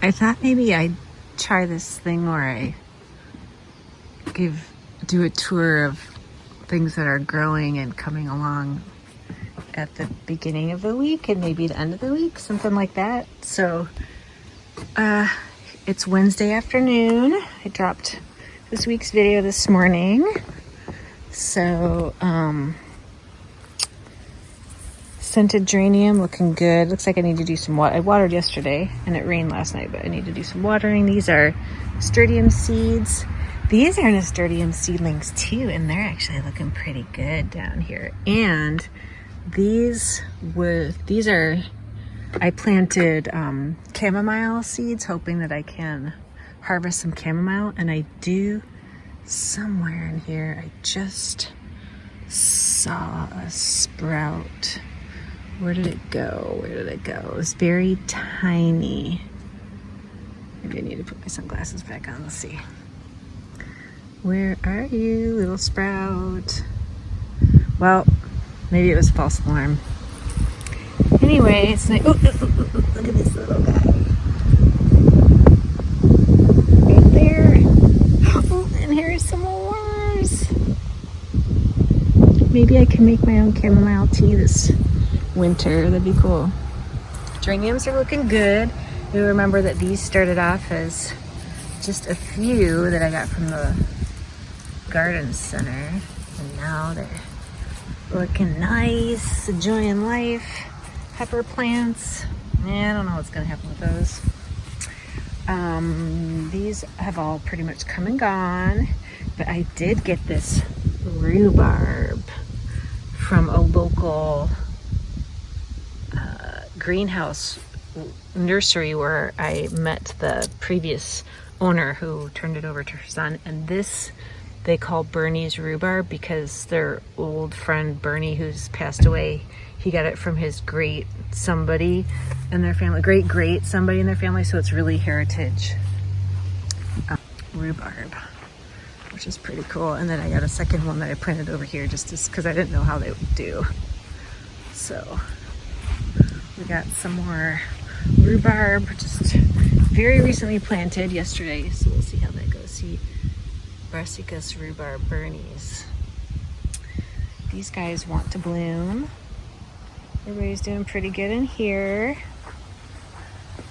I thought maybe I'd try this thing where I do a tour of things that are growing and coming along at the beginning of the week and maybe the end of the week, something like that. So it's Wednesday afternoon. I dropped this week's video this morning. So scented geranium looking good. Looks like I need to do some water. I watered yesterday and it rained last night, but I need to do some watering. These are nasturtium seeds. These are nasturtium seedlings too, and they're actually looking pretty good down here. And these are, I planted chamomile seeds, hoping that I can harvest some chamomile, and I do somewhere in here. I just saw a sprout. Where did it go? Where did it go? It was very tiny. Maybe I need to put my sunglasses back on. Let's see. Where are you, little sprout? Well, maybe it was a false alarm. Anyway, it's nice. Look at this little guy. Right there. Oh, and here's some more. Maybe I can make my own chamomile tea this winter. That'd be cool. Geraniums are looking good. You'll remember that these started off as just a few that I got from the garden center, and now they're looking nice, enjoying life. Pepper plants, I don't know what's gonna happen with those. These have all pretty much come and gone, but I did get this rhubarb from a local greenhouse nursery where I met the previous owner who turned it over to her son. And this they call Bernie's rhubarb because their old friend Bernie, who's passed away, he got it from his great somebody in their family, great somebody in their family. So it's really heritage rhubarb, which is pretty cool. And then I got a second one that I planted over here just because I didn't know how they would do. So we got some more rhubarb, just very recently planted yesterday. So we'll see how that goes. See, Brassicas rhubarb Bernies. These guys want to bloom. Everybody's doing pretty good in here.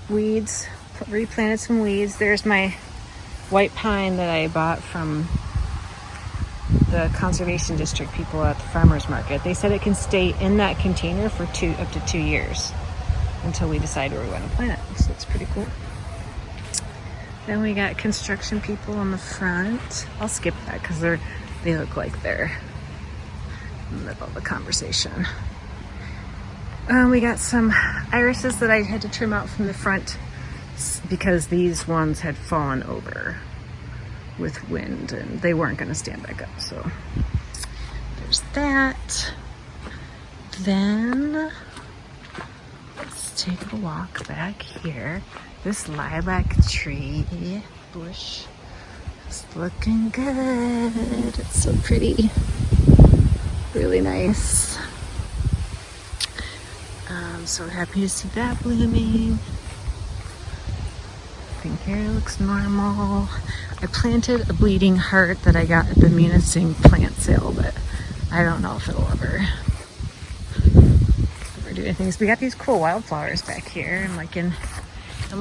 Weeds, replanted some weeds. There's my white pine that I bought from the conservation district people at the farmers market. They said it can stay in that container for up to 2 years until we decide where we want to plant it. So it's pretty cool. Then we got construction people on the front. I'll skip that because they look like they're in the middle of the conversation. We got some irises that I had to trim out from the front because these ones had fallen over with wind and they weren't going to stand back up. So there's that. Then let's take a walk back here. This lilac tree bush is looking good. It's so pretty. Really nice. I'm so happy to see that blooming. Everything here looks normal. I planted a bleeding heart that I got at the Munising plant sale, but I don't know if it'll ever do anything. So we got these cool wildflowers back here. I'm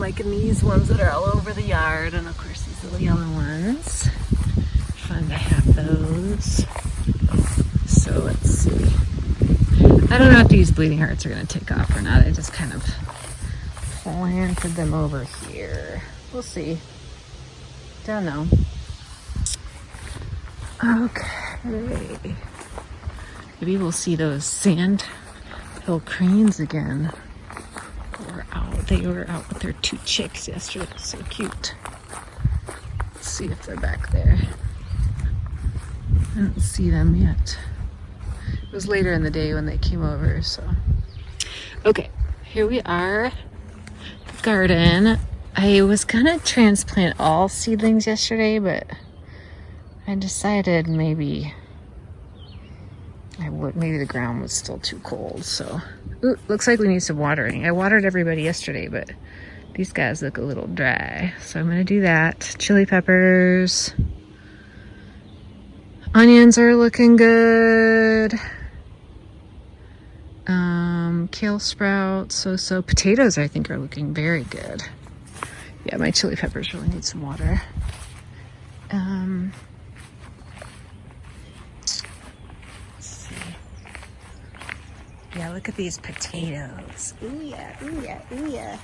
liking these ones that are all over the yard, and of course these little yellow ones. Fun to have those. So let's see. I don't know if these bleeding hearts are going to take off or not. I just kind of planted them over here. We'll see. Don't know. Okay. Maybe we'll see those sandhill cranes again. They were out with their 2 chicks yesterday. So cute. Let's see if they're back there. I don't see them yet. It was later in the day when they came over, so. Okay, here we are. Garden. I was gonna transplant all seedlings yesterday, but I decided maybe the ground was still too cold, so. Ooh, looks like we need some watering. I watered everybody yesterday, but These guys look a little dry, so I'm gonna do that. Chili peppers. Onions are looking good. Kale sprouts, so potatoes I think are looking very good. Yeah, my chili peppers really need some water. Let's see. Yeah, look at these potatoes. Ooh yeah, ooh yeah, ooh yeah.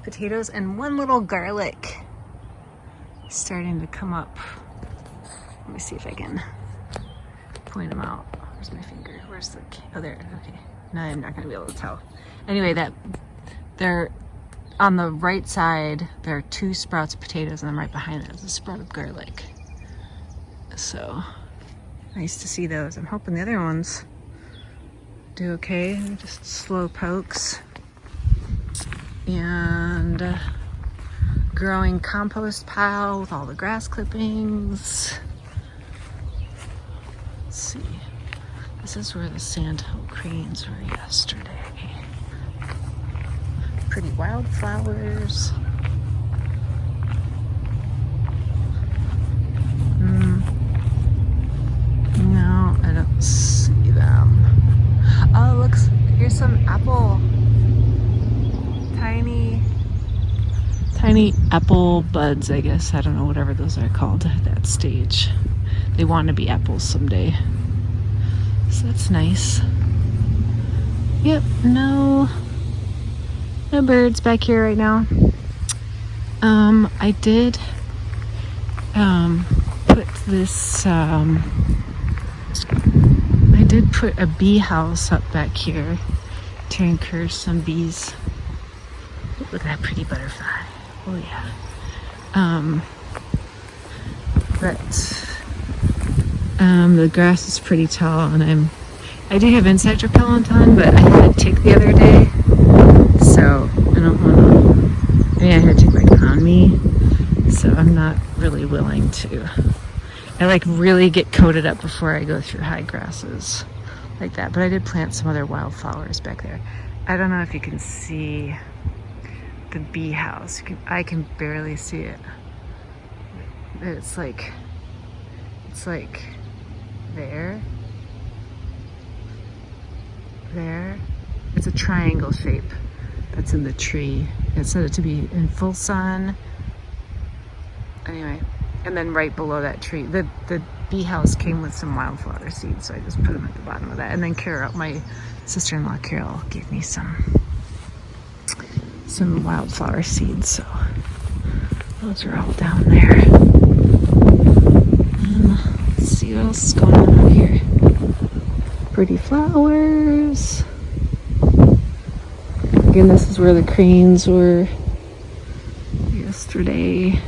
Potatoes and one little garlic starting to come up. Let me see if I can point them out. Where's my finger? Where's the, oh there, okay. No, I'm not gonna be able to tell. Anyway, they're on the right side, there are 2 sprouts of potatoes, and then right behind that is a sprout of garlic. So, nice to see those. I'm hoping the other ones do okay. They're just slow pokes. And growing compost pile with all the grass clippings. Let's see. This is where the sandhill cranes were yesterday. Pretty wildflowers. No, I don't see them. Oh, looks, here's some apple. Tiny apple buds, I guess. I don't know, whatever those are called at that stage. They want to be apples someday. So that's nice. Yep, no birds back here right now. I did put this I did put a bee house up back here to encourage some bees. Look at that pretty butterfly. Oh yeah. The grass is pretty tall, and I do have insect repellent on, but I had a tick the other day, so I don't want to. I mean, I had a tick like on me, so I'm not really willing to. I like really get coated up before I go through high grasses like that. But I did plant some other wildflowers back there. I don't know if you can see the bee house. I can barely see it. It's like there. It's a triangle shape that's in the tree. It said it to be in full sun. Anyway, and then right below that tree, the bee house came with some wildflower seeds, so I just put them at the bottom of that. And then Carol, my sister-in-law Carol, gave me some wildflower seeds, so those are all down there. Let's see what else is going on out here. Pretty flowers. Again, this is where the cranes were yesterday,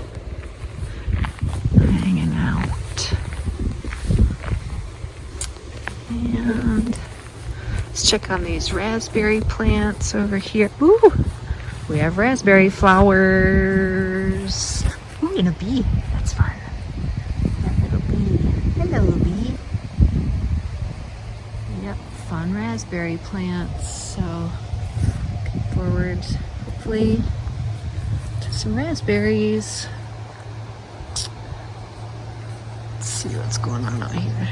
hanging out. And let's check on these raspberry plants over here. Ooh, we have raspberry flowers. Ooh, and a bee. That's fun. That little bee. Hello, bee. Yep, fun raspberry plants. So, looking forward, hopefully, to some raspberries. Let's see what's going on out here.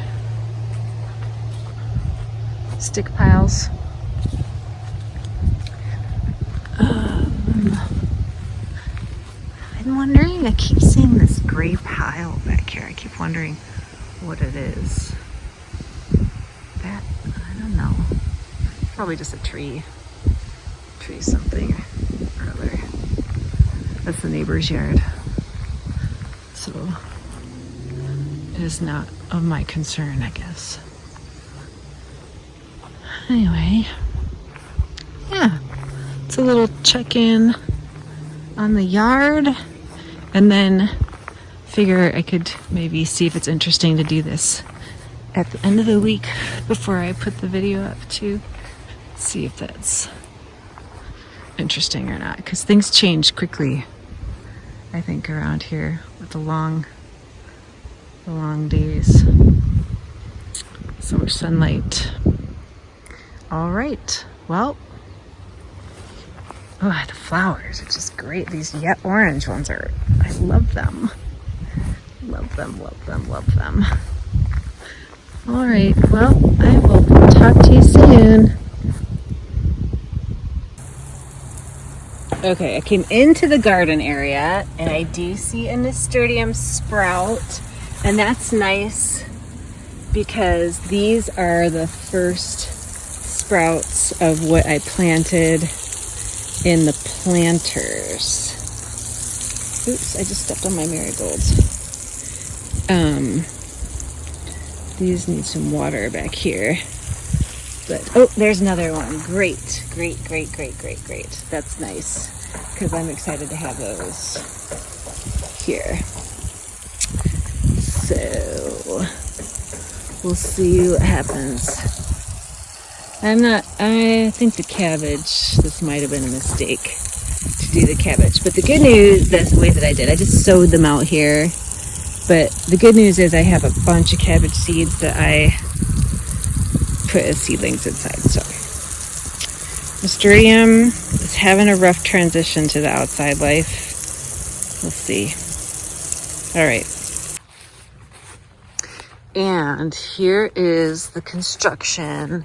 Stick piles. I'm wondering, I keep seeing this gray pile back here. I keep wondering what it is. That, I don't know. Probably just a tree. Tree something or other. That's the neighbor's yard. So, it is not of my concern, I guess. Anyway, yeah. It's a little check-in on the yard, and then figure I could maybe see if it's interesting to do this at the end of the week before I put the video up to see if that's interesting or not, because things change quickly, I think, around here with the long days. So much sunlight. All right, well, Oh, the flowers are just great. These yet orange ones are, I love them. Love them, love them, love them. All right, well, I will talk to you soon. Okay, I came into the garden area and I do see a nasturtium sprout, and that's nice because these are the first sprouts of what I planted in the planters. Oops, I just stepped on my marigolds. These need some water back here. But, oh, there's another one. Great, great, great, great, great, great. That's nice because I'm excited to have those here. So, we'll see what happens. I think the cabbage, this might have been a mistake to do the cabbage. But the good news, that's the way that I did. I just sowed them out here. But the good news is I have a bunch of cabbage seeds that I put as seedlings inside. So nasturtium is having a rough transition to the outside life. We'll see. All right. And here is the construction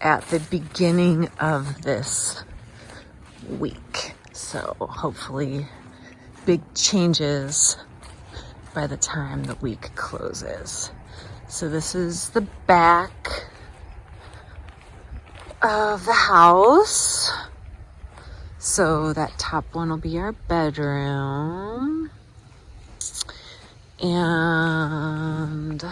at the beginning of this week. So hopefully big changes by the time the week closes. So this is the back of the house. So that top one will be our bedroom. And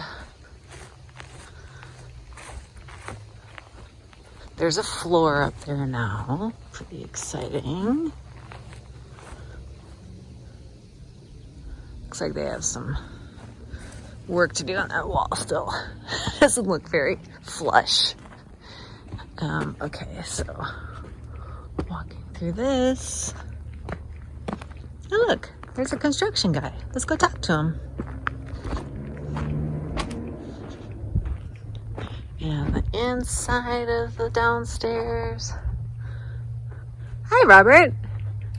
there's a floor up there now. Pretty exciting. Looks like they have some work to do on that wall still. Doesn't look very flush. Okay, so walking through this. Oh, look, there's a construction guy. Let's go talk to him. And the inside of the downstairs. Hi, Robert.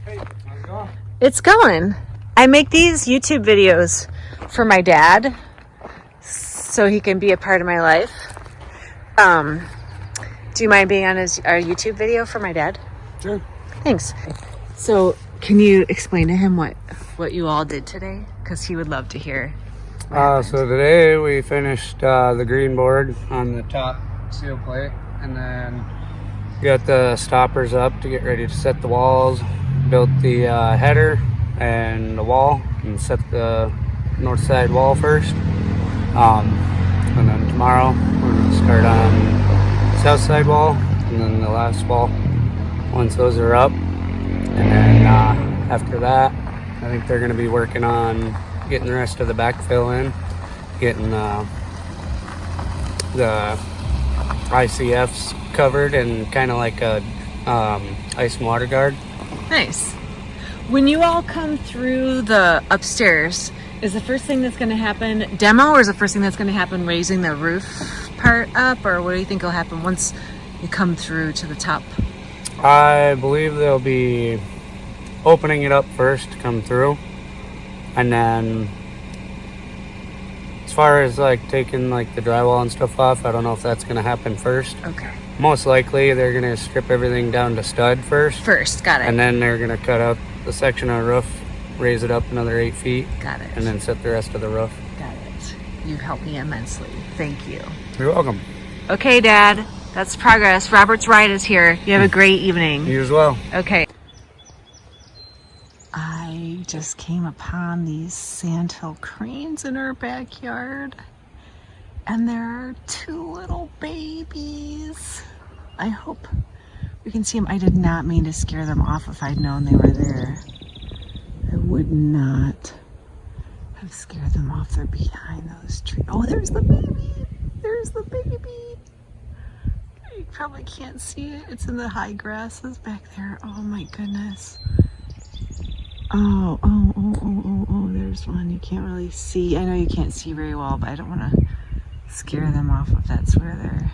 Hey, how's it going? It's going. I make these YouTube videos for my dad so he can be a part of my life. Do you mind being on our YouTube video for my dad? Sure. Thanks. So can you explain to him what you all did today? Because he would love to hear. So today we finished the green board on the top seal plate, and then got the stoppers up to get ready to set the walls, built the header and the wall, and set the north side wall first. And then tomorrow we're going to start on south side wall, and then the last wall once those are up. And then after that, I think they're going to be working on getting the rest of the backfill in, getting the ICFs covered and kind of like a ice and water guard. Nice. When you all come through the upstairs, is the first thing that's going to happen demo, or is the first thing that's going to happen raising the roof part up, or what do you think will happen once you come through to the top? I believe they'll be opening it up first to come through, and then as far as like taking like the drywall and stuff off, I don't know if that's going to happen first. Okay. Most likely they're going to strip everything down to stud first, Got it. and then they're going to cut out the section of roof, raise it up another 8 feet, Got it. and then set the rest of the roof. Got it. You've helped me immensely. Thank you. You're welcome. Okay, Dad. That's progress. Robert's ride is here. You have a great evening. You as well. Okay. I just came upon these sandhill cranes in our backyard, and there are 2 little babies. I hope we can see them. I did not mean to scare them off. If I'd known they were there, I would not have scared them off. They're behind those trees. Oh, there's the baby. There's the baby. You probably can't see it. It's in the high grasses back there. Oh my goodness. Oh, there's one. You can't really see. I know you can't see very well, but I don't want to scare them off if that's where they're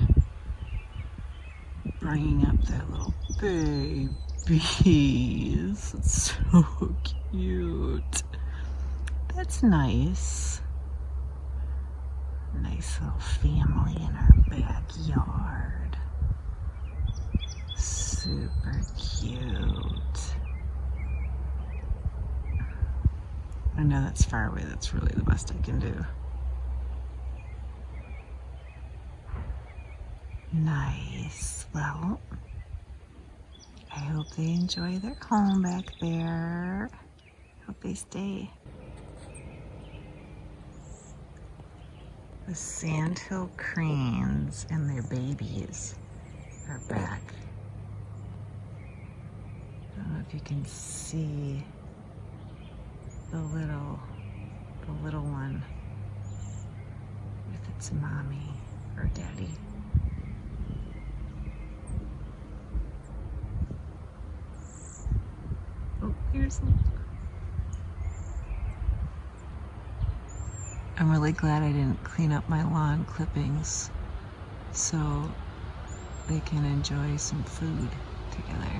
bringing up their little bees. It's so cute. That's nice. Nice little family in our backyard. Super cute. I know that's far away. That's really the best I can do. Nice. Well, I hope they enjoy their home back there. Hope they stay. The sandhill cranes and their babies are back. I don't know if you can see the little one with its mommy or daddy. Oh, here's one. I'm really glad I didn't clean up my lawn clippings so they can enjoy some food together.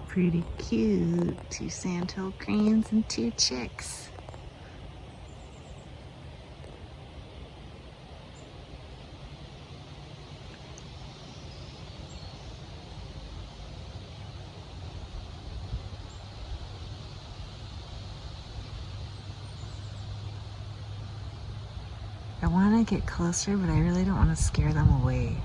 Pretty cute. 2 sandhill cranes and 2 chicks. I want to get closer, but I really don't want to scare them away.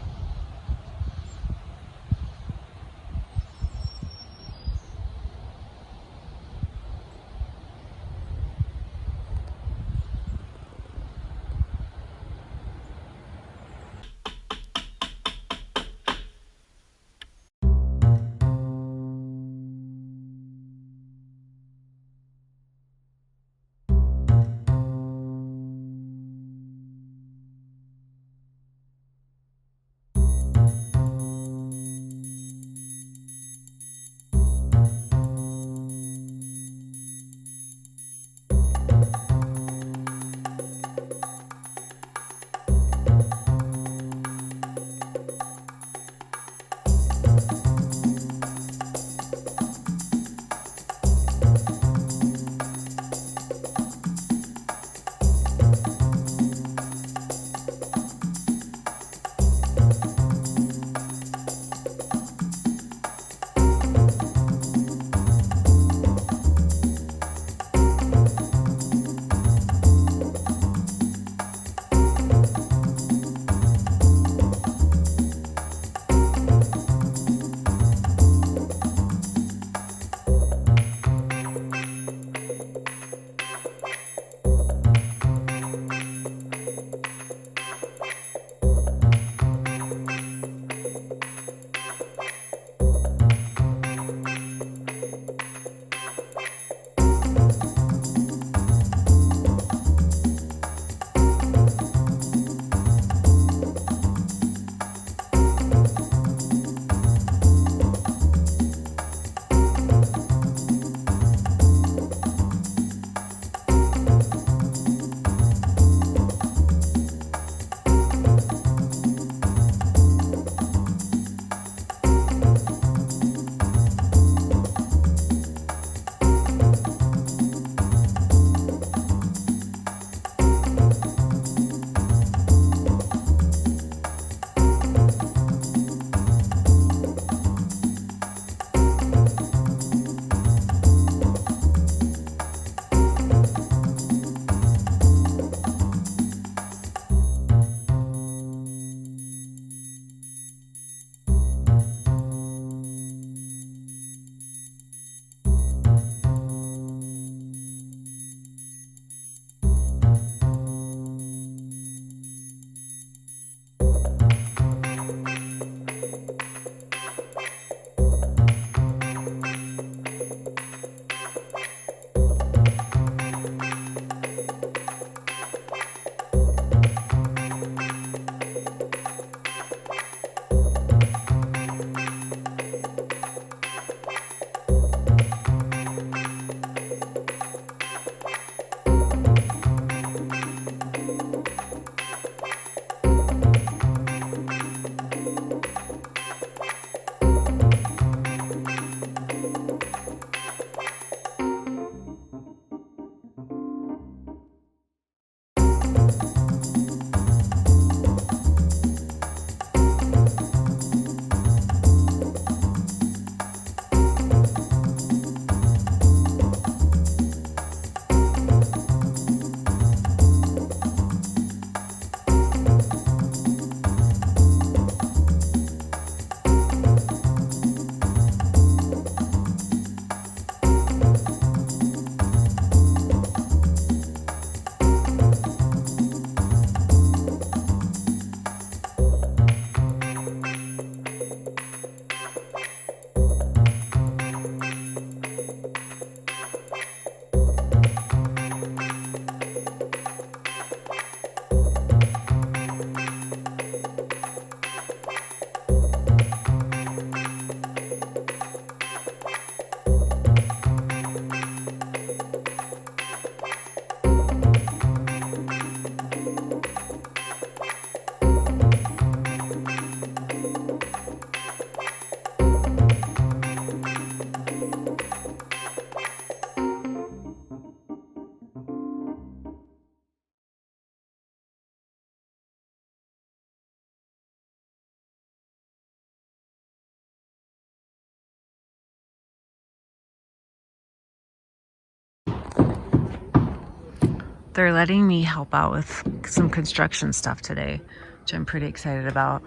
They're letting me help out with some construction stuff today, which I'm pretty excited about.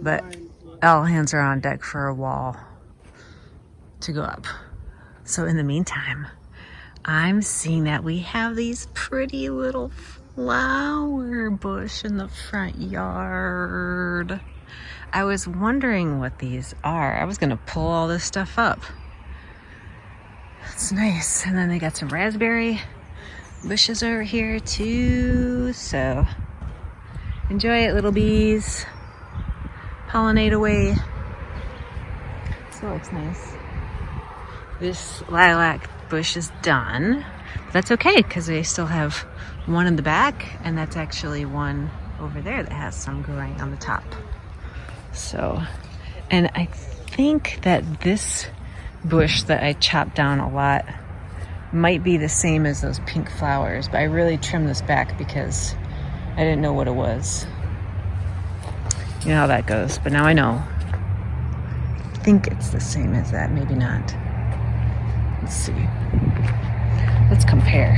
But all hands are on deck for a wall to go up. So in the meantime, I'm seeing that we have these pretty little flower bush in the front yard. I was wondering what these are. I was gonna pull all this stuff up. It's nice. And then they got some raspberry bushes over here too. So enjoy it, little bees. Pollinate away. So it looks nice. This lilac bush is done. But that's okay because they still have one in the back, and that's actually one over there that has some growing on the top. So, and I think that this bush that I chopped down a lot might be the same as those pink flowers, but I really trimmed this back because I didn't know what it was. You know how that goes, but now I know. I think it's the same as that, maybe not. Let's see. Let's compare.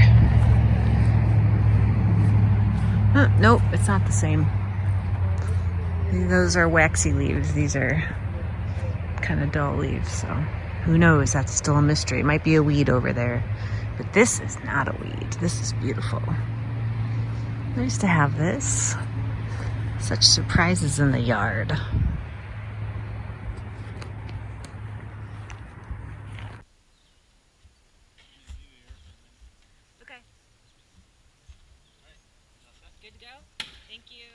Nope, it's not the same. Those are waxy leaves. These are kind of dull leaves, so who knows? That's still a mystery. It might be a weed over there, but this is not a weed. This is beautiful. Nice to have this. Such surprises in the yard. Okay. Good to go? Thank you.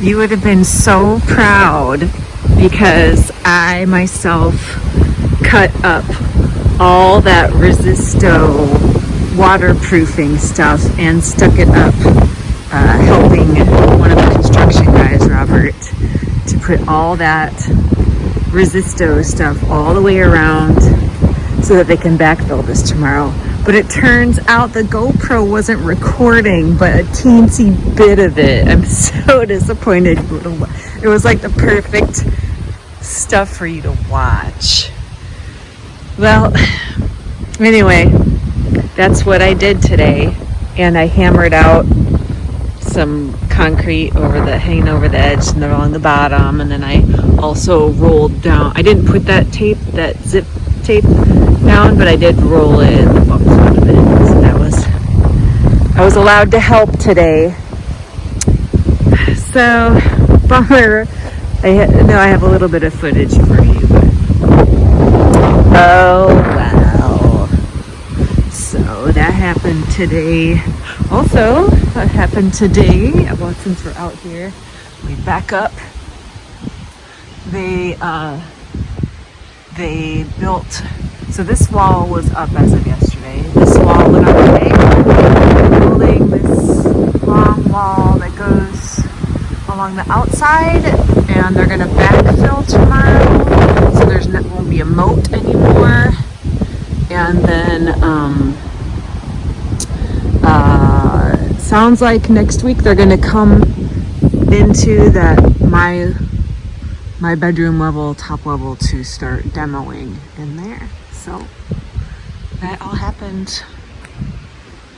You would have been so proud because I myself cut up all that Resisto waterproofing stuff and stuck it up, helping one of the construction guys, Robert, to put all that Resisto stuff all the way around so that they can backfill this tomorrow. But it turns out the GoPro wasn't recording but a teensy bit of it. I'm so disappointed. It was like the perfect stuff for you to watch. Well, anyway, that's what I did today. And I hammered out some concrete hanging over the edge and along the bottom. And then I also rolled down. I didn't put that zip tape down, but I did roll it in the bumps out of it. So I was allowed to help today. So, bummer. I have a little bit of footage for you, but oh well. So that happened today. Also, what happened today, well, since we're out here, We back up. They built, so this wall was up as of yesterday. This wall went up today. They're building this long wall that goes along the outside, and they're gonna backfill tomorrow, so won't be a moat anymore. And then sounds like next week they're gonna come into that my bedroom level, top level, to start demoing in there. So that all happened.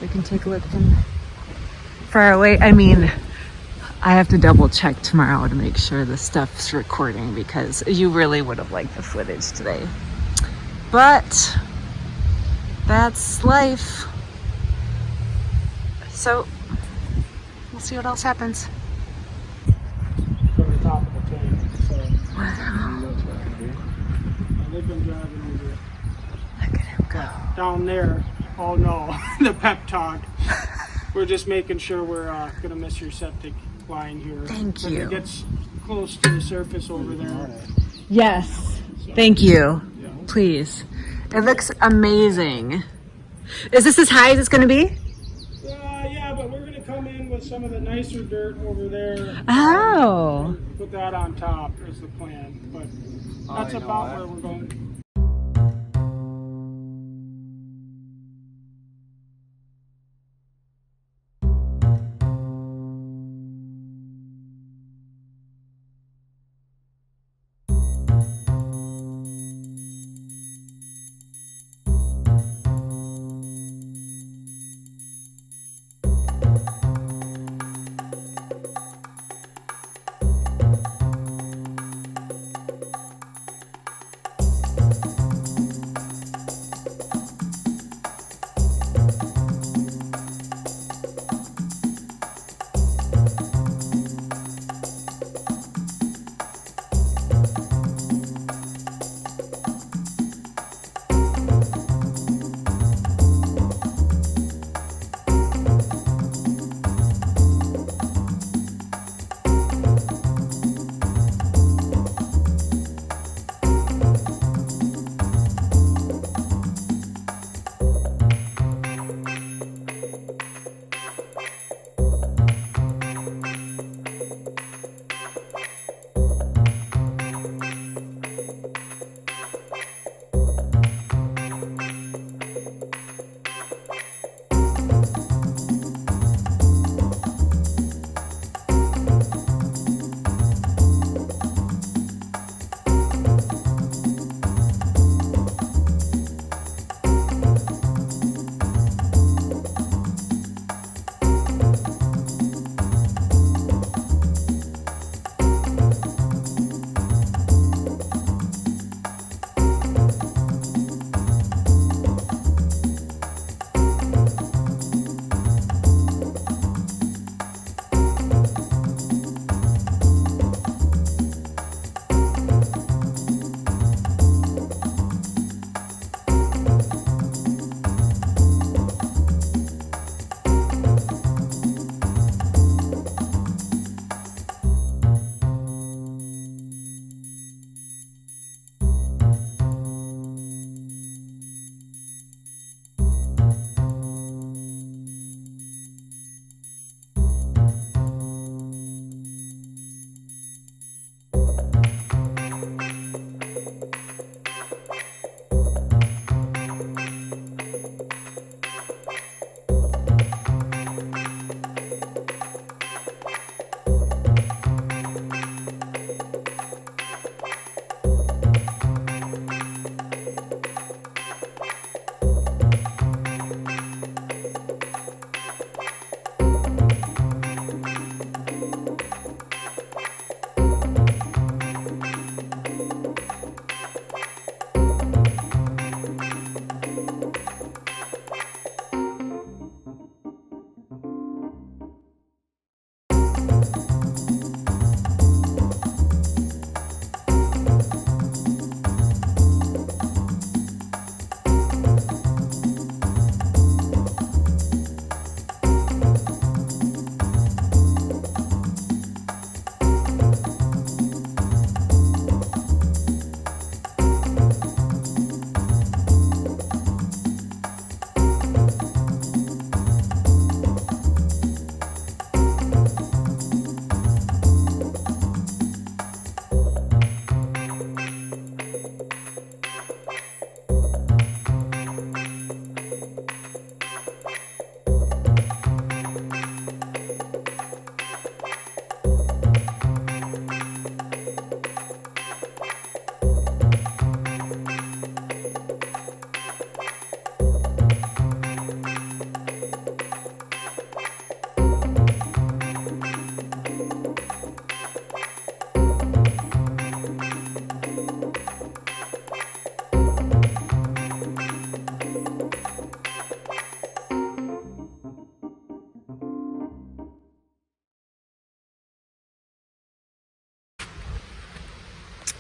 We can take a look from far away. I mean, I have to double check tomorrow to make sure the stuff's recording, because you really would have liked the footage today. But that's life. So we'll see what else happens. From the top of the tank. So they've been driving over it. Look at him go. Down there, oh no, the pep talk. We're just making sure we're gonna miss your septic line here. Thank When you. it gets close to the surface over there. Yes. Thank you. Please. It looks amazing. Is this as high as it's going to be? Yeah, but we're gonna come in with some of the nicer dirt over there. Oh. Put that on top is the plan, but that's about where we're going.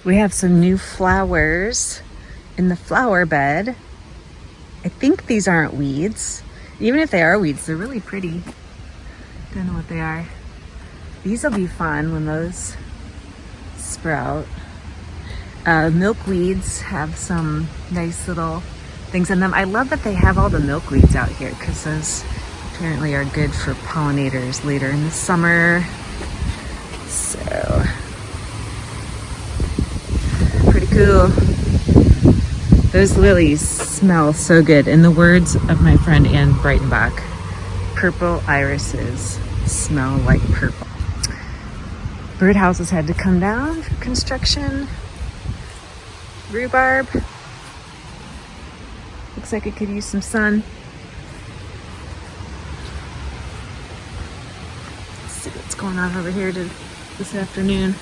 We have some new flowers in the flower bed. I think these aren't weeds. Even if they are weeds, they're really pretty. Don't know what they are. These will be fun when those sprout. Milkweeds have some nice little things in them. I love that they have all the milkweeds out here because those apparently are good for pollinators later in the summer. So, pretty cool. Those lilies smell so good. In the words of my friend Anne Breitenbach, purple irises smell like purple. Birdhouses had to come down for construction. Rhubarb. Looks like it could use some sun. Let's see what's going on over here this afternoon.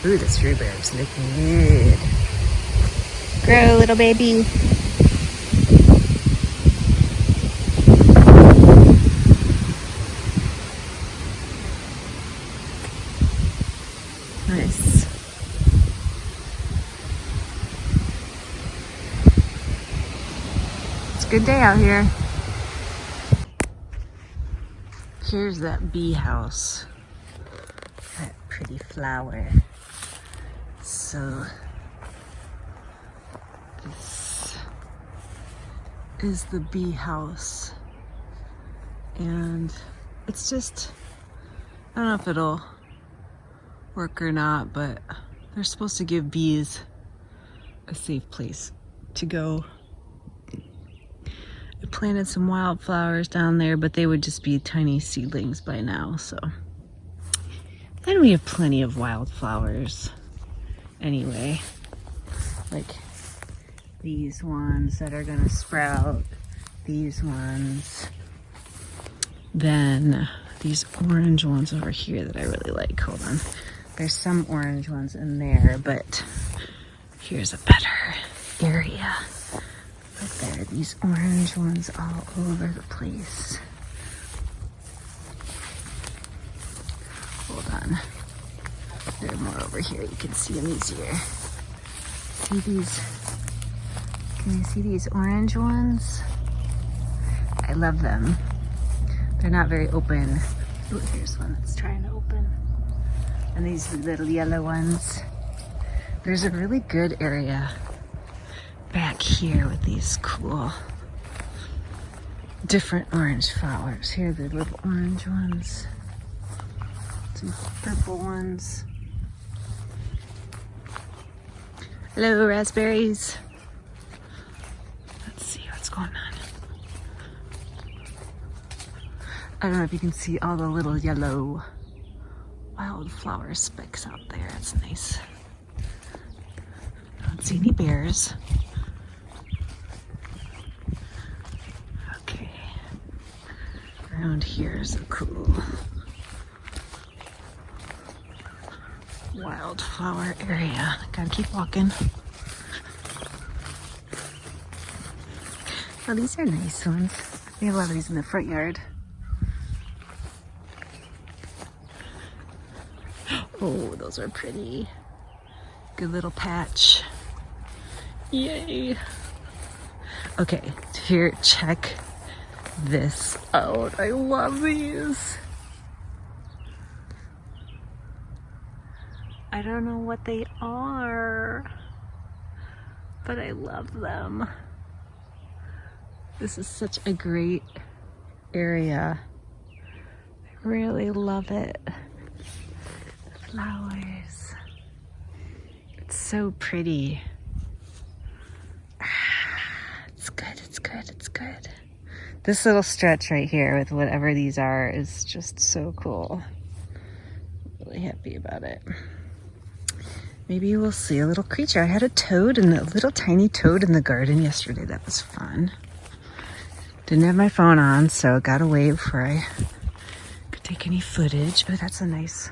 Ooh, this rhubarb's looking good. Grow, little baby. Nice. It's a good day out here. Here's that bee house. That pretty flower. So this is the bee house, and it's just, I don't know if it'll work or not, but they're supposed to give bees a safe place to go. I planted some wildflowers down there, but they would just be tiny seedlings by now, so then we have plenty of wildflowers anyway, like these ones that are gonna sprout, these ones, then these orange ones over here that I really like. Hold on, there's some orange ones in there, but here's a better area. Right there, these orange ones all over the place. Hold on. There are more over here. You can see them easier. See these? Can you see these orange ones? I love them. They're not very open. Oh, here's one that's trying to open. And these little yellow ones. There's a really good area back here with these cool different orange flowers. Here are the little orange ones. Some purple ones. Hello, raspberries. Let's see what's going on. I don't know if you can see all the little yellow wildflower specks out there. It's nice. I don't see any bears. Okay. Around here is a cool wildflower area. Gotta keep walking. Oh, these are nice ones. We have a lot of these in the front yard. Oh, those are pretty. Good little patch. Yay. Okay, here, check this out. I love these. I don't know what they are, but I love them. This is such a great area. I really love it. The flowers. It's so pretty. It's good, it's good, it's good. This little stretch right here with whatever these are is just so cool. Really happy about it. Maybe we'll see a little creature. I had a toad and a little tiny toad in the garden yesterday. That was fun. Didn't have my phone on, so got away before I could take any footage. Oh, that's a nice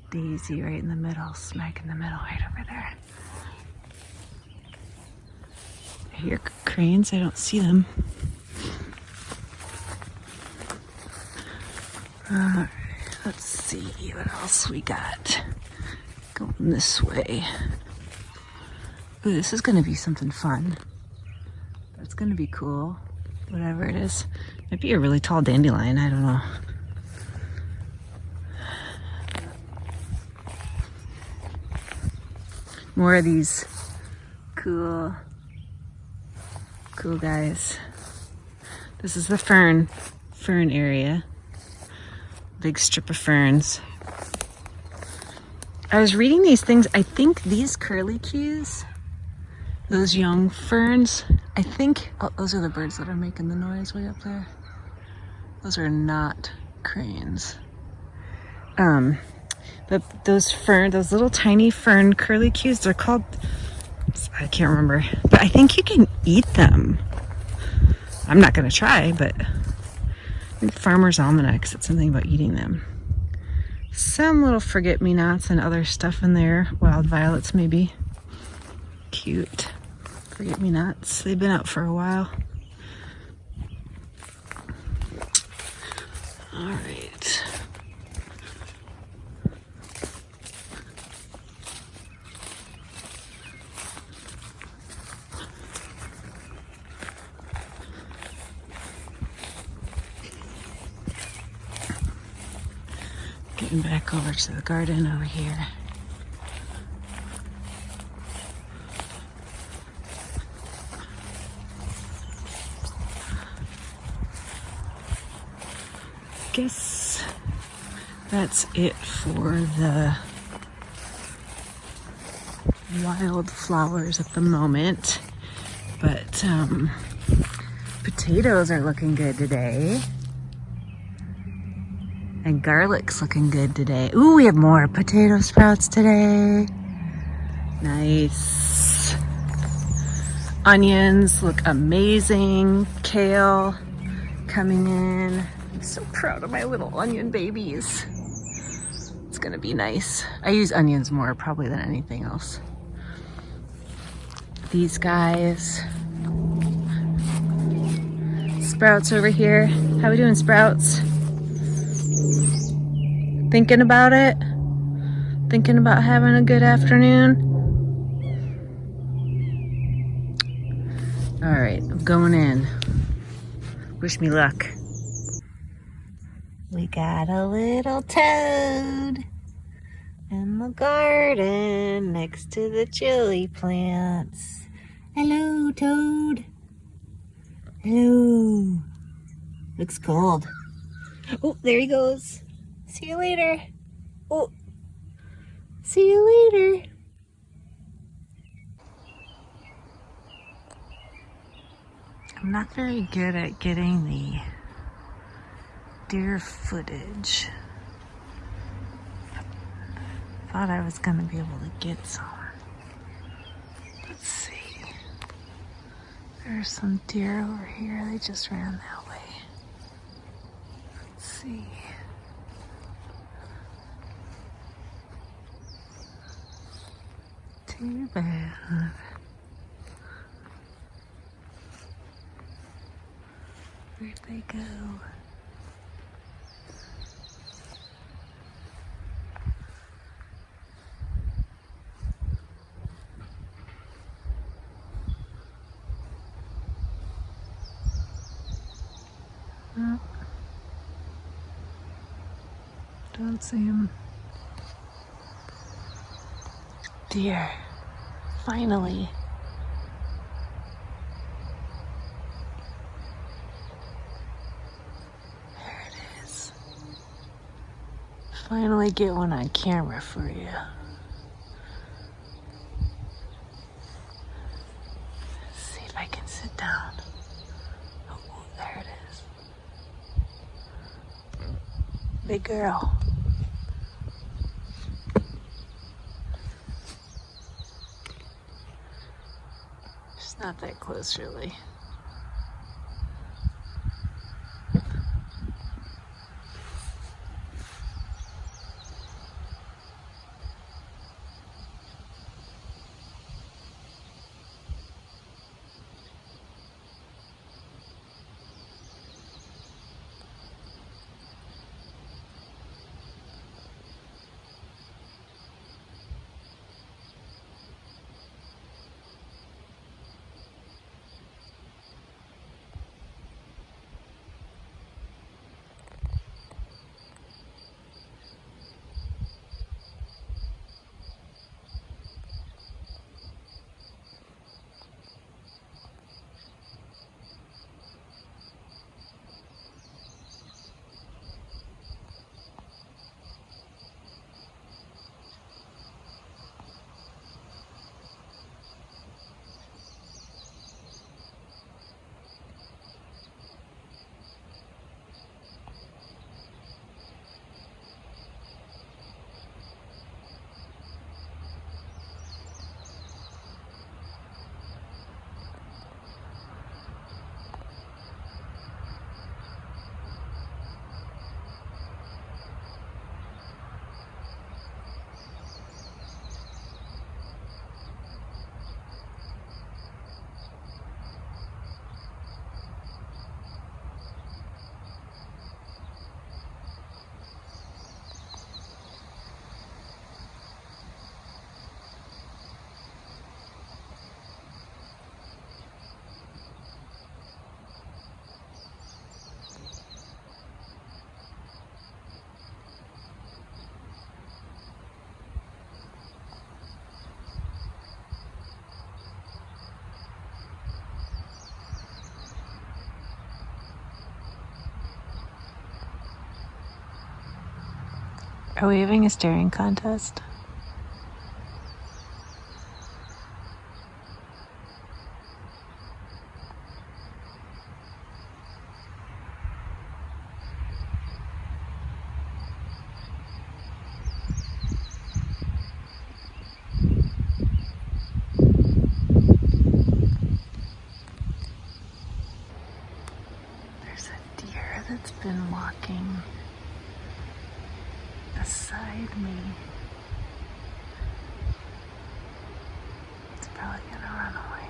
daisy right in the middle, smack in the middle, right over there. I hear cranes. I don't see them. All right. Let's see what else we got. Going this way. Ooh, this is gonna be something fun. That's gonna be cool. Whatever it is. Might be a really tall dandelion, I don't know. More of these cool guys. This is the fern area. Big strip of ferns. I was reading these things. I think these curlicues, those young ferns, I think, oh, those are the birds that are making the noise way up there. Those are not cranes. But those little tiny fern curlicues, they're called, I can't remember, but I think you can eat them. I'm not gonna try, but in Farmer's Almanac said something about eating them. Some little forget-me-nots and other stuff in there. Wild violets, maybe. Cute. Forget-me-nots. They've been out for a while. All right. Getting back over to the garden over here. Guess that's it for the wildflowers at the moment. But potatoes are looking good today. And garlic's looking good today. Ooh, we have more potato sprouts today. Nice. Onions look amazing. Kale coming in. I'm so proud of my little onion babies. It's gonna be nice. I use onions more probably than anything else. These guys. Sprouts over here. How we doing, sprouts? Thinking about it? Thinking about having a good afternoon? All right, I'm going in. Wish me luck. We got a little toad in the garden next to the chili plants. Hello, toad. Hello. Looks cold. Oh, there he goes. See you later. Oh, see you later. I'm not very good at getting the deer footage. Thought I was gonna be able to get some. Let's see. There's some deer over here. They just ran that way. Let's see. Too bad. Where'd they go? Oh. Don't see him. Deer. Finally. There it is. Finally get one on camera for you. Let's see if I can sit down. Oh, there it is. Big girl. Not that close, really. Are we having a staring contest? There's a deer that's been walking beside me. It's probably gonna run away.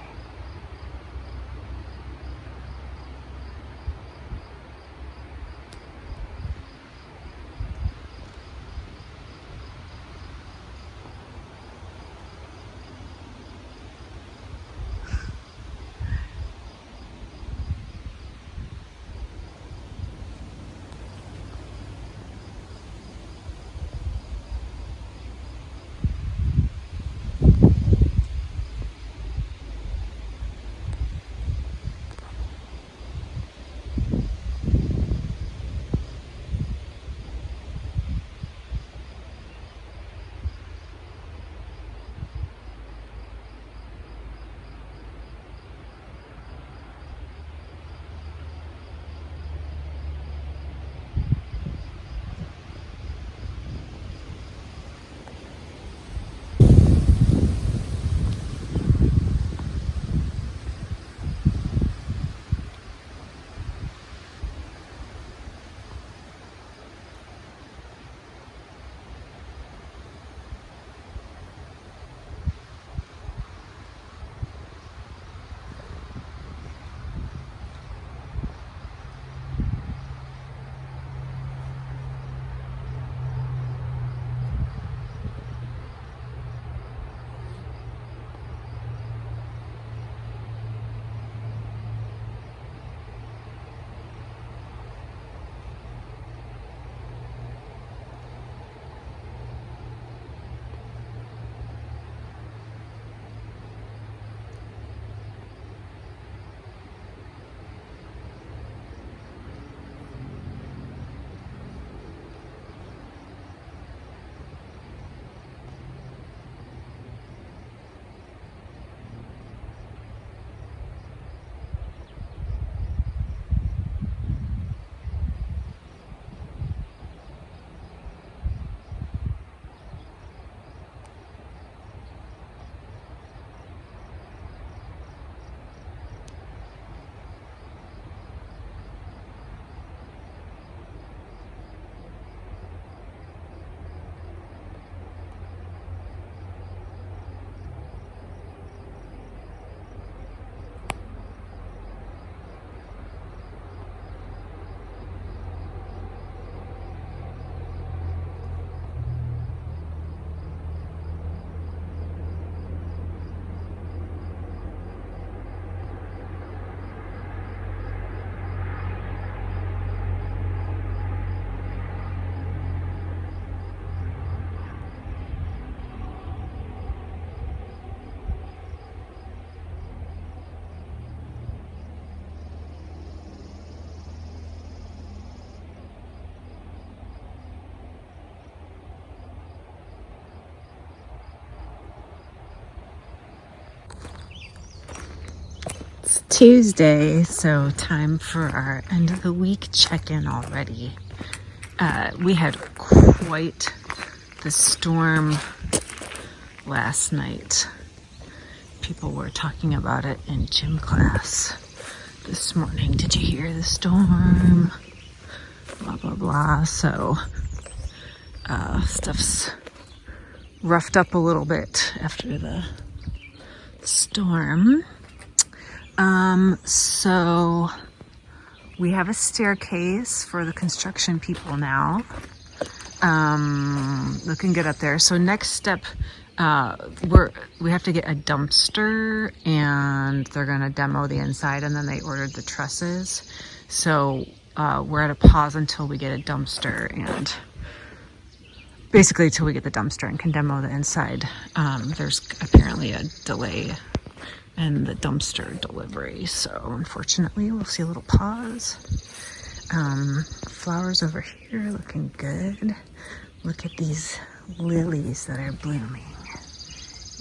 It's Tuesday, so time for our end of the week check-in already. We had quite the storm last night. People were talking about it in gym class this morning. Did you hear the storm? Blah, blah, blah. So stuff's roughed up a little bit after the storm. So we have a staircase for the construction people now. Looking good up there. So next step, we have to get a dumpster, and they're gonna demo the inside, and then they ordered the trusses. So we're at a pause until we get a dumpster, and basically till we get the dumpster and can demo the inside. There's apparently a delay in the dumpster delivery, so unfortunately we'll see a little pause. Flowers over here looking good. Look at these lilies that are blooming.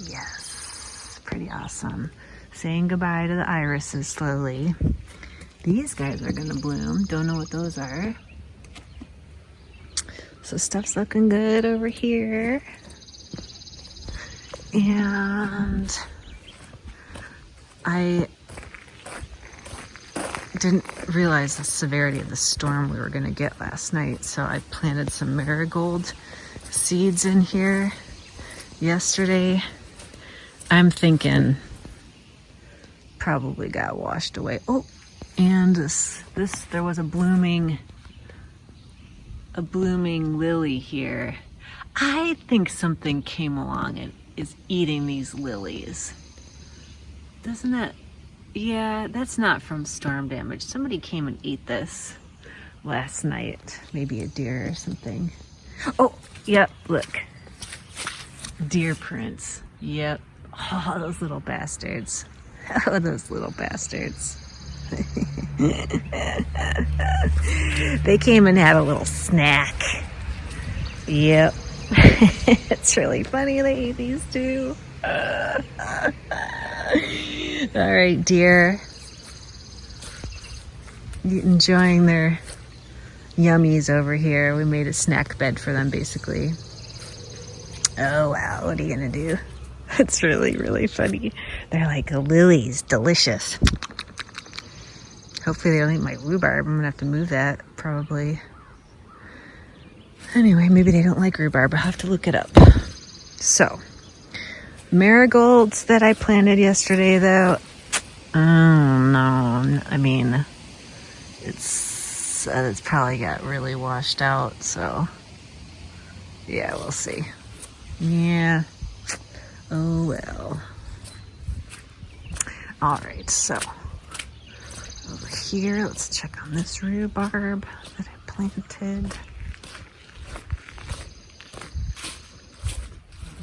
Yes, pretty awesome. Saying goodbye to the irises slowly. These guys are gonna bloom. Don't know what those are. So stuff's looking good over here. And I didn't realize the severity of the storm we were gonna get last night, so I planted some marigold seeds in here yesterday. I'm thinking probably got washed away. Oh, and this there was a blooming lily here. I think something came along and is eating these lilies. Doesn't that? Yeah, that's not from storm damage. Somebody came and ate this last night. Maybe a deer or something. Oh, yep, look. Deer prints. Yep. Oh, those little bastards. Oh, those little bastards. They came and had a little snack. Yep. It's really funny they ate these too. All right, deer. Enjoying their yummies over here. We made a snack bed for them, basically. Oh, wow. What are you going to do? It's really, really funny. They're like, lilies, delicious. Hopefully they don't eat my rhubarb. I'm going to have to move that, probably. Anyway, maybe they don't like rhubarb. I'll have to look it up. So, marigolds that I planted yesterday, though. Oh, no. I mean, it's probably got really washed out, so yeah, we'll see. Yeah. Oh, well. All right, so over here, let's check on this rhubarb that I planted.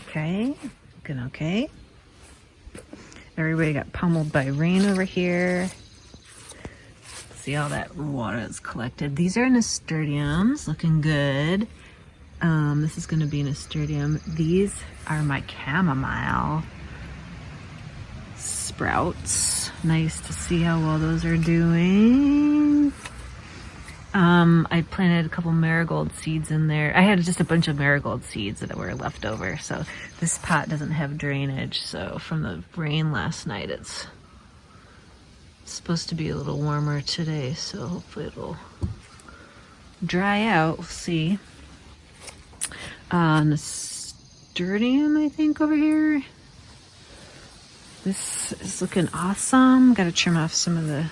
Okay, looking okay. Everybody got pummeled by rain over here. See all that water that's collected. These are nasturtiums, looking good. This is going to be nasturtium. These are my chamomile sprouts. Nice to see how well those are doing. I planted a couple marigold seeds in there. I had just a bunch of marigold seeds that were left over. So this pot doesn't have drainage. So from the rain last night, it's supposed to be a little warmer today. So hopefully it'll dry out. We'll see. Nasturtium, I think, over here. This is looking awesome. Got to trim off some of the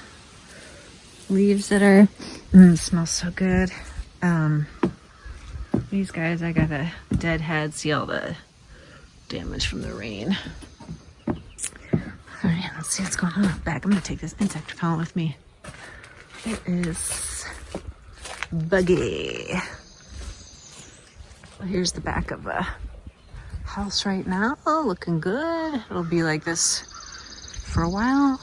leaves that are, it smells so good. These guys, I got a dead head. See all the damage from the rain. All right, let's see what's going on up back. I'm gonna take this insect repellent with me. It is buggy. Well, here's the back of a house right now. Oh, looking good. It'll be like this for a while.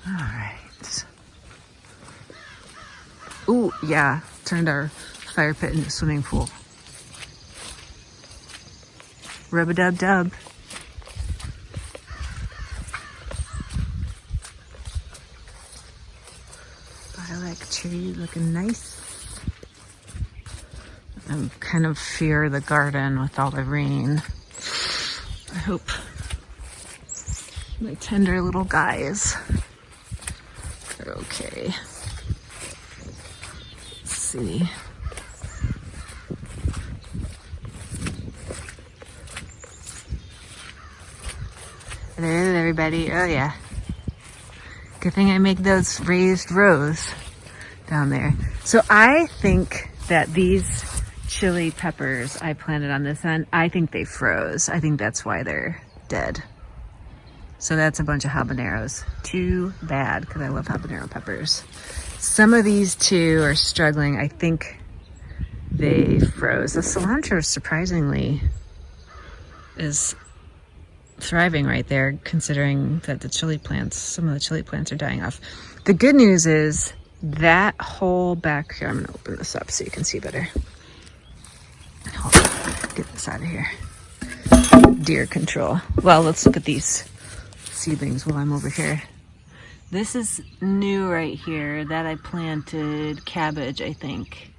All right. Ooh, yeah. Turned our fire pit into a swimming pool. Rub-a-dub-dub. Lilac tree looking nice. I kind of fear the garden with all the rain. I hope my tender little guys are okay. Let's see. Hello, everybody. Oh, yeah. Good thing I make those raised rows down there. So I think that these chili peppers I planted on this end, I think they froze. I think that's why they're dead. So that's a bunch of habaneros. Too bad, because I love habanero peppers. Some of these two are struggling. I think they froze. The cilantro, surprisingly, is thriving right there, considering that the chili plants, some of the chili plants are dying off. The good news is that whole back here, I'm gonna open this up so you can see better. Hold on, get this out of here. Deer control. Well, let's look at these seedlings while I'm over here. This is new right here that I planted cabbage, I think.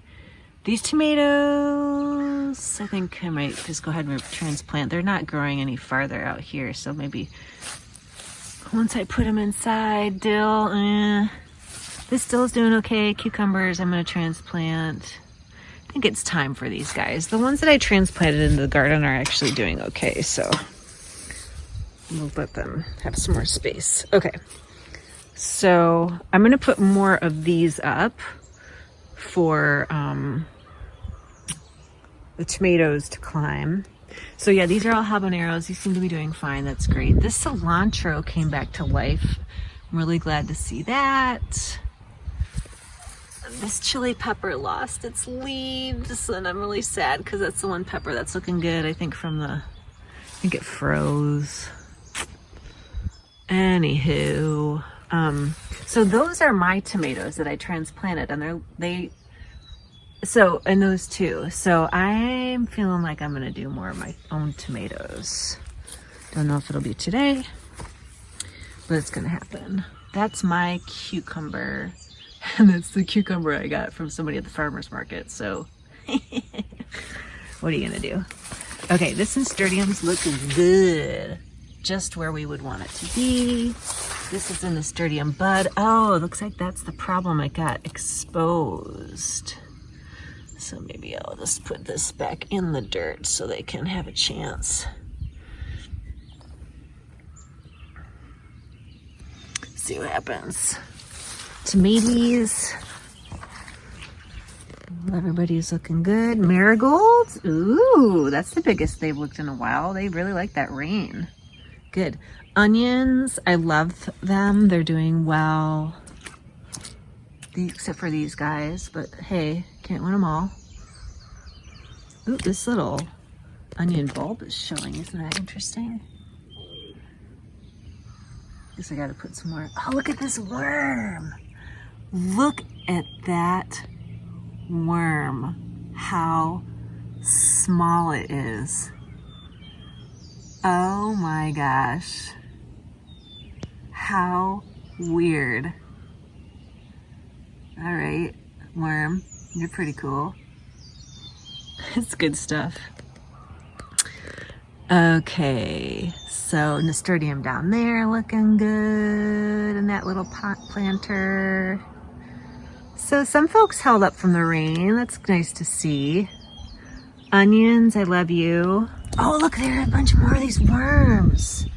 These tomatoes, I think I might just go ahead and transplant. They're not growing any farther out here, so maybe once I put them inside, dill, this dill is doing okay. Cucumbers, I'm gonna transplant. I think it's time for these guys. The ones that I transplanted into the garden are actually doing okay, so we'll let them have some more space. Okay, so I'm gonna put more of these up for the tomatoes to climb. So yeah, these are all habaneros. These seem to be doing fine. That's great. This cilantro came back to life. I'm really glad to see that. This chili pepper lost its leaves, and I'm really sad because that's the one pepper that's looking good. I think I think it froze. Anywho, so those are my tomatoes that I transplanted, and and those two. So I'm feeling like I'm gonna do more of my own tomatoes. Don't know if it'll be today, but it's gonna happen. That's my cucumber, and that's the cucumber I got from somebody at the farmer's market. So what are you gonna do? Okay, this Nasturtium's looking good. Just where we would want it to be. This is a Nasturtium bud. Oh, it looks like that's the problem. It got exposed. So maybe I'll just put this back in the dirt so they can have a chance. See what happens. Tomatoes. Everybody's looking good. Marigolds. Ooh, that's the biggest they've looked in a while. They really like that rain. Good. Onions, I love them. They're doing well. Except for these guys, but hey, can't win them all. Ooh, this little onion bulb is showing. Isn't that interesting? Guess I gotta put some more. Oh, look at this worm. Look at that worm. How small it is. Oh my gosh. How weird. All right, worm, you're pretty cool. It's good stuff. Okay, so Nasturtium down there looking good, and that little pot planter. So some folks held up from the rain. That's nice to see. Onions, I love you. Oh, look, there are a bunch more of these worms.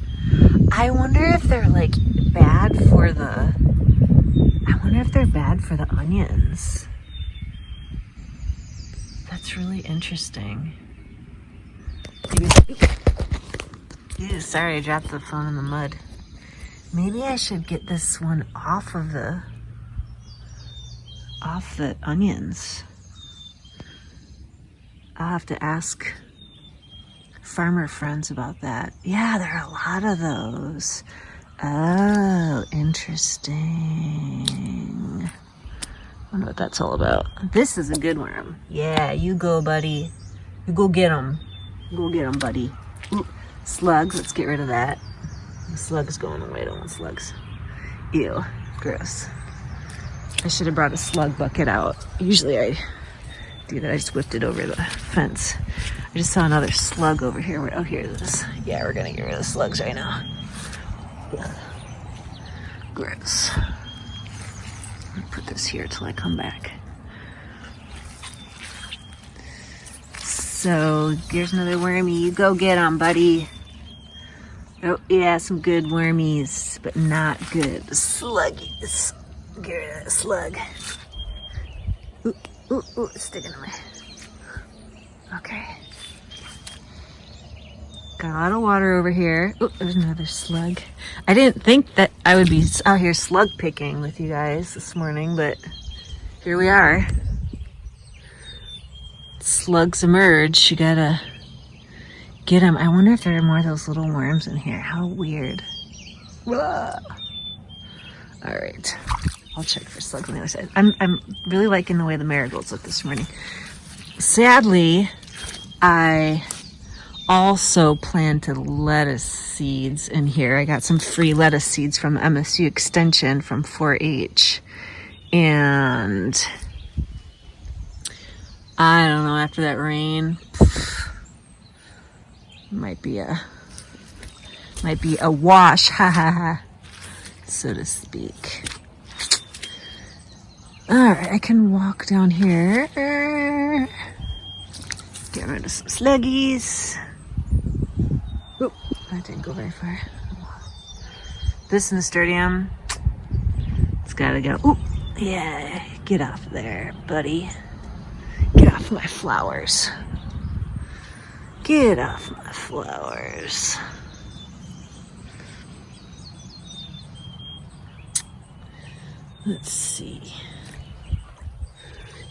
I wonder if they're like bad for the onions. That's really interesting. Ew, sorry, I dropped the phone in the mud. Maybe I should get this one off the onions. I'll have to ask farmer friends about that. Yeah, there are a lot of those. Oh, interesting. I wonder what that's all about. This is a good worm. Yeah, you go, buddy. You go get them. Go get them, buddy. Ooh, slugs. Let's get rid of that. The slug's going away. I don't want slugs. Ew, gross. I should have brought a slug bucket out. Usually I do that. I just whipped it over the fence. I just saw another slug over here. Oh, here it is. Yeah, we're gonna get rid of the slugs right now. Gross. I'll put this here till I come back. So here's another wormy. You go get them, buddy. Oh yeah, some good wormies, but not good sluggies. Get rid of that slug. Ooh, ooh, ooh, it's sticking to my. Okay. Got a lot of water over here. Oh, there's another slug. I didn't think that I would be out here slug picking with you guys this morning, but here we are. Slugs emerge. You gotta get them. I wonder if there are more of those little worms in here. How weird. All right. I'll check for slugs on the other side. I'm really liking the way the marigolds look this morning. Sadly, I also planted lettuce seeds in here. I got some free lettuce seeds from MSU Extension from 4-H. And I don't know, after that rain, might be a wash, ha ha ha, so to speak. All right, I can walk down here. Get rid of some sluggies. Oop, that didn't go very far. This nasturtium, it's gotta go. Oop, yeah, get off of there, buddy. Get off my flowers. Get off my flowers. Let's see.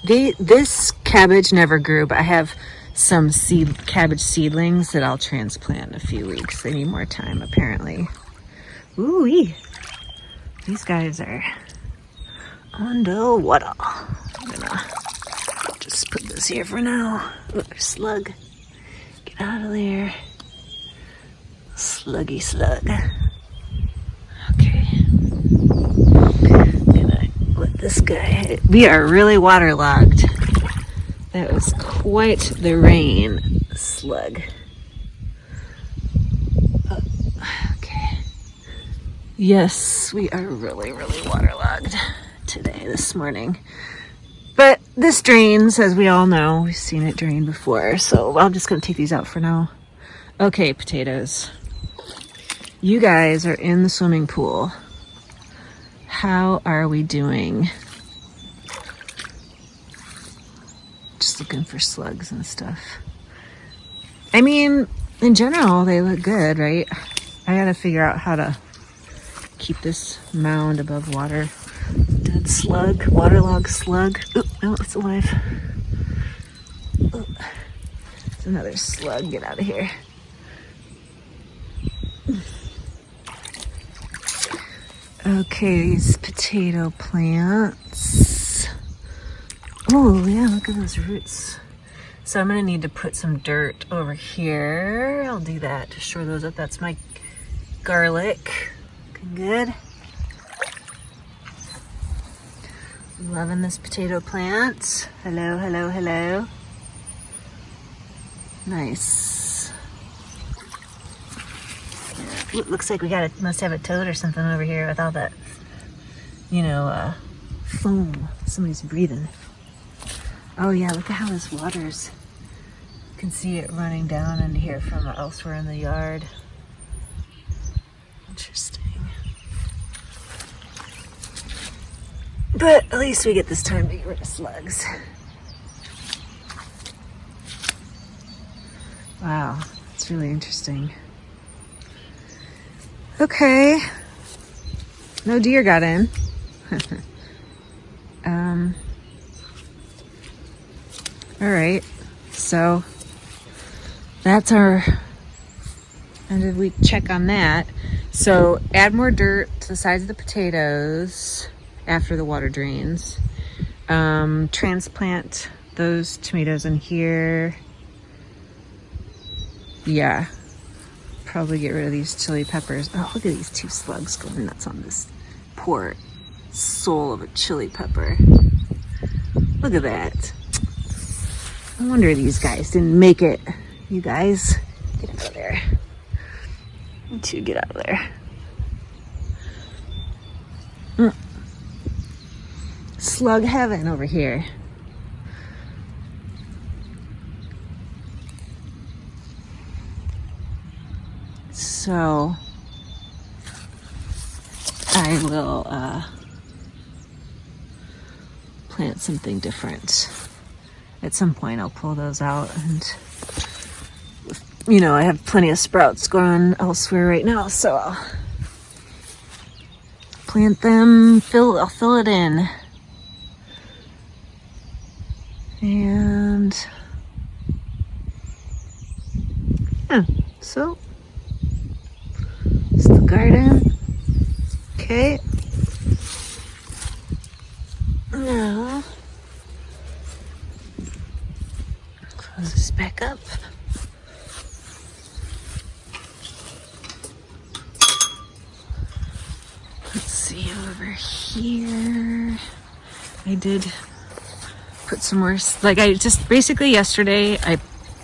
This cabbage never grew, but I have some cabbage seedlings that I'll transplant in a few weeks. They need more time, apparently. Ooh-wee. These guys are underwater. I'm gonna just put this here for now. Look, slug. Get out of there. Sluggy slug. Okay. This guy, we are really waterlogged. That was quite the rain, slug. Okay. Yes, we are really waterlogged today, this morning. But this drains, as we all know. We've seen it drain before, so I'm just gonna take these out for now. Okay, potatoes. You guys are in the swimming pool. How are we doing? Just looking for slugs and stuff. I mean, in general, they look good, right? I gotta figure out how to keep this mound above water. Dead slug, waterlogged slug. Oh, no, it's alive. Oh, it's another slug. Get out of here. Okay, these potato plants. Oh, yeah, look at those roots. So I'm gonna need to put some dirt over here. I'll do that to shore those up. That's my garlic. Looking good. Loving this potato plant. Hello, hello, hello. Nice. Ooh, looks like we must have a toad or something over here with all that, foam. Somebody's breathing. Oh yeah, look at how this water's. You can see it running down into here from elsewhere in the yard. Interesting. But at least we get this time to get rid of slugs. Wow, it's really interesting. Okay. No deer got in. All right. So that's our end of week check on that. So add more dirt to the sides of the potatoes after the water drains. Transplant those tomatoes in here. Yeah. Probably get rid of these chili peppers. Oh, look at these two slugs going nuts on this poor soul of a chili pepper. Look at that. No wonder these guys didn't make it. You guys, get out of there. You two, get out of there. Slug heaven over here. So I will plant something different. At some point I'll pull those out, and I have plenty of sprouts going elsewhere right now, so I'll plant them, I'll fill it in. And yeah, so it's the garden. Okay. Now, close this back up. Let's see over here. I did put some more, like I just basically yesterday I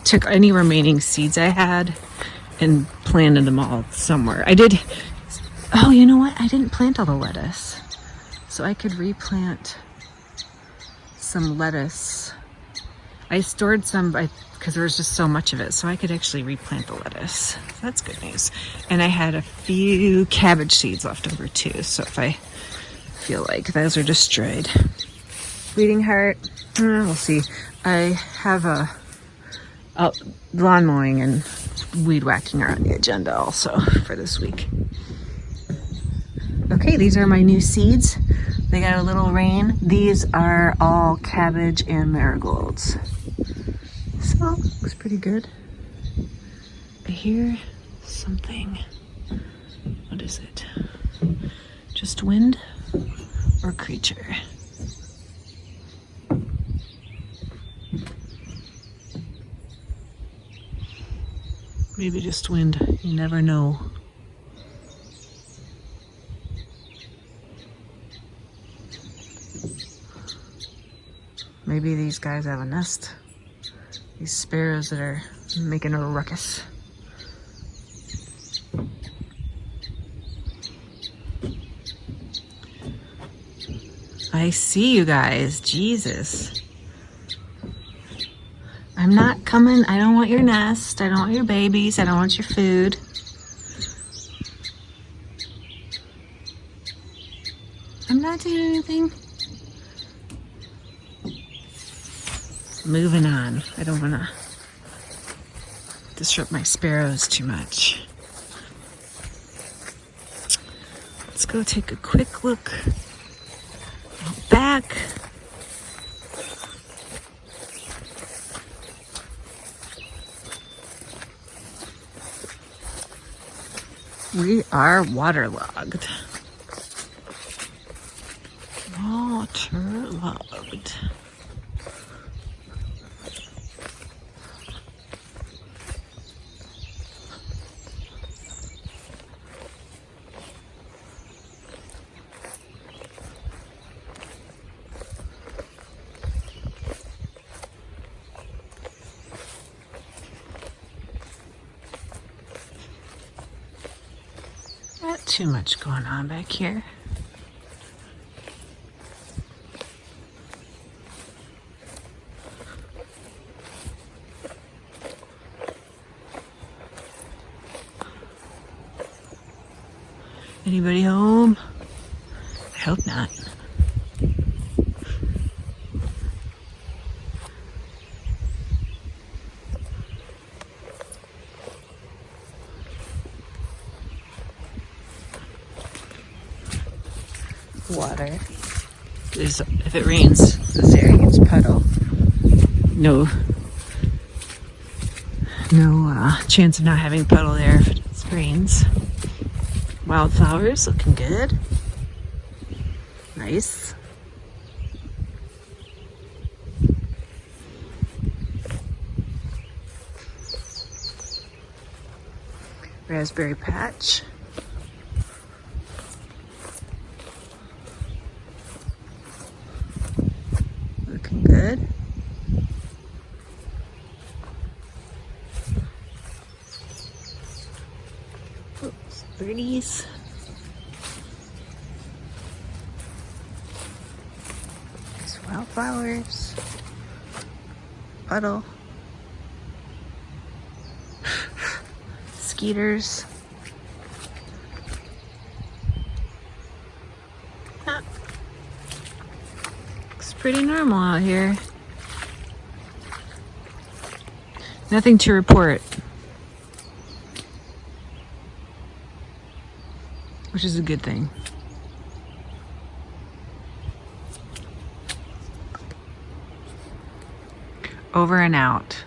took any remaining seeds I had and planted them all somewhere. I did, oh, you know what? I didn't plant all the lettuce. So I could replant some lettuce. I stored some because there was just so much of it, so I could actually replant the lettuce. So that's good news. And I had a few cabbage seeds left over too, so if I feel like those are destroyed. Bleeding heart, we'll see. I have a lawn mowing and weed whacking are on the agenda also for this week. Okay, these are my new seeds. They got a little rain. These are all cabbage and marigolds. So, looks pretty good. I hear something. What is it? Just wind or creature? Maybe just wind. You never know. Maybe these guys have a nest. These sparrows that are making a ruckus. I see you guys. Jesus. I'm not coming. I don't want your nest. I don't want your babies. I don't want your food. I'm not doing anything. Moving on. I don't want to disrupt my sparrows too much. Let's go take a quick look out back. We are waterlogged. Waterlogged. Not too much going on back here. Anybody home? I hope not. Water. If it rains, this area gets puddle. No chance of not having puddle there if it rains. Wildflowers looking good. Nice. Raspberry patch. Looking good. Oops, birdies. These wildflowers. Puddle. Skeeters. Ah. Looks pretty normal out here. Nothing to report, which is a good thing. Over and out.